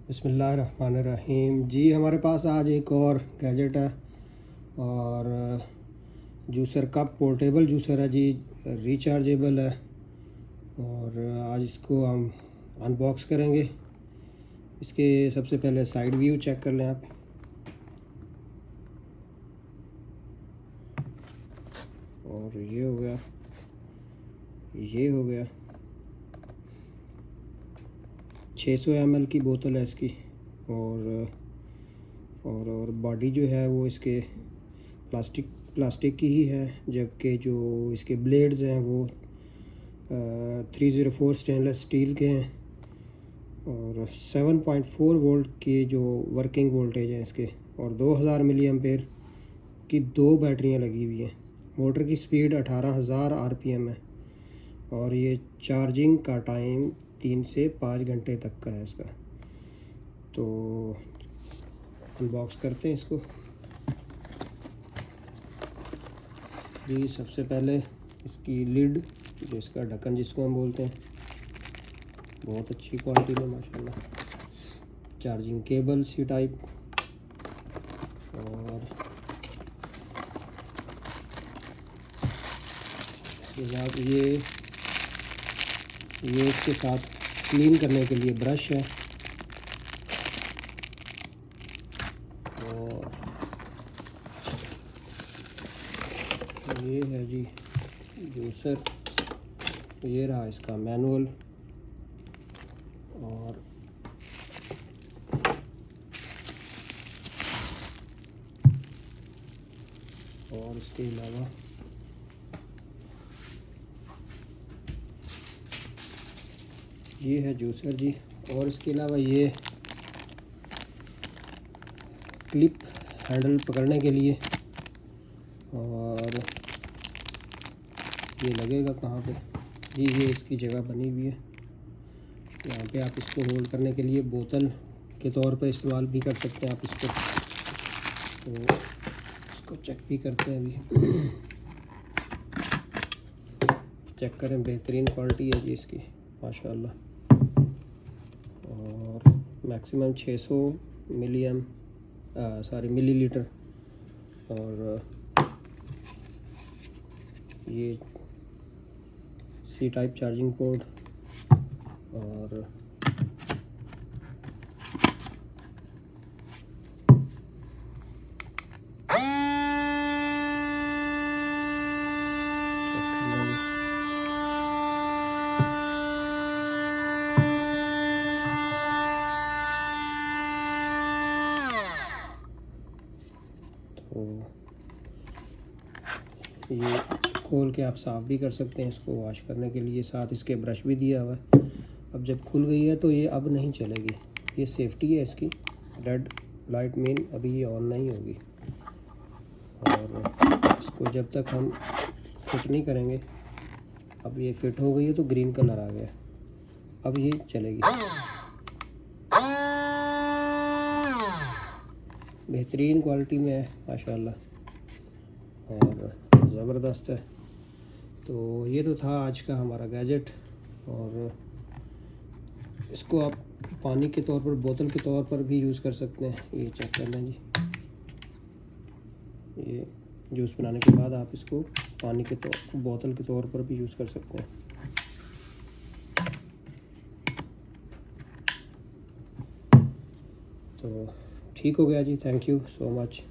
बिस्मिल्लाहिर्रहमानिर्रहीम जी। हमारे पास आज एक और गैजेट है और जूसर कप पोर्टेबल जूसर है जी, रिचार्जेबल है। और आज इसको हम अनबॉक्स करेंगे। इसके सबसे पहले साइड व्यू चेक कर लें आप। और ये हो गया, ये हो गया 600 ml की बोतल है इसकी। और बॉडी जो है वो इसके प्लास्टिक की ही है, जबकि जो इसके ब्लेड्स हैं वो 304 स्टेनलेस स्टील के हैं। और 7.4 वोल्ट की जो वर्किंग वोल्टेज है इसके, और 2000 मिली एम्पेयर की 2 बैटरियां लगी हुई हैं। मोटर की स्पीड 18,000 RPM है और ये चार्जिंग का टाइम 3 से 5 घंटे तक का है इसका। तो अनबॉक्स करते हैं इसको जी। सबसे पहले इसकी लिड, जो इसका ढक्कन जिसको हम बोलते हैं, बहुत अच्छी क्वालिटी में माशाल्लाह। चार्जिंग केबल सी टाइप, और इसके बाद ये इसके साथ क्लीन करने के लिए ब्रश है। और ये है जी जूसर, ये रहा इसका मैनुअल। और इसके अलावा ये है जूसर जी। और इसके अलावा ये क्लिप हैंडल पकड़ने के लिए, और ये लगेगा कहाँ पे जी, ये इसकी जगह बनी हुई है। यहाँ पे आप इसको होल्ड करने के लिए बोतल के तौर पर इस्तेमाल भी कर सकते हैं आप इसको। तो इसको चेक भी करते हैं अभी। चेक करें, बेहतरीन क्वालिटी है जी इसकी माशाल्लाह। और मैक्सिमम 600 मिलीलीटर। और ये सी टाइप चार्जिंग पोर्ट, और ये खोल के आप साफ़ भी कर सकते हैं इसको वॉश करने के लिए। साथ इसके ब्रश भी दिया हुआ है। अब जब खुल गई है तो ये अब नहीं चलेगी, ये सेफ्टी है इसकी। रेड लाइट मीन अभी ये ऑन नहीं होगी। और इसको जब तक हम फिट नहीं करेंगे, अब ये फिट हो गई है तो ग्रीन कलर आ गया, अब ये चलेगी। बेहतरीन क्वालिटी में है माशाल्लाह, और ज़बरदस्त है। तो ये तो था आज का हमारा गैजेट। और इसको आप पानी के तौर पर, बोतल के तौर पर भी यूज़ कर सकते हैं। ये चेक कर लें जी, ये जूस बनाने के बाद आप इसको पानी के तौर, बोतल के तौर पर भी यूज़ कर सकते हैं। तो ठीक हो गया जी, थैंक यू सो मच।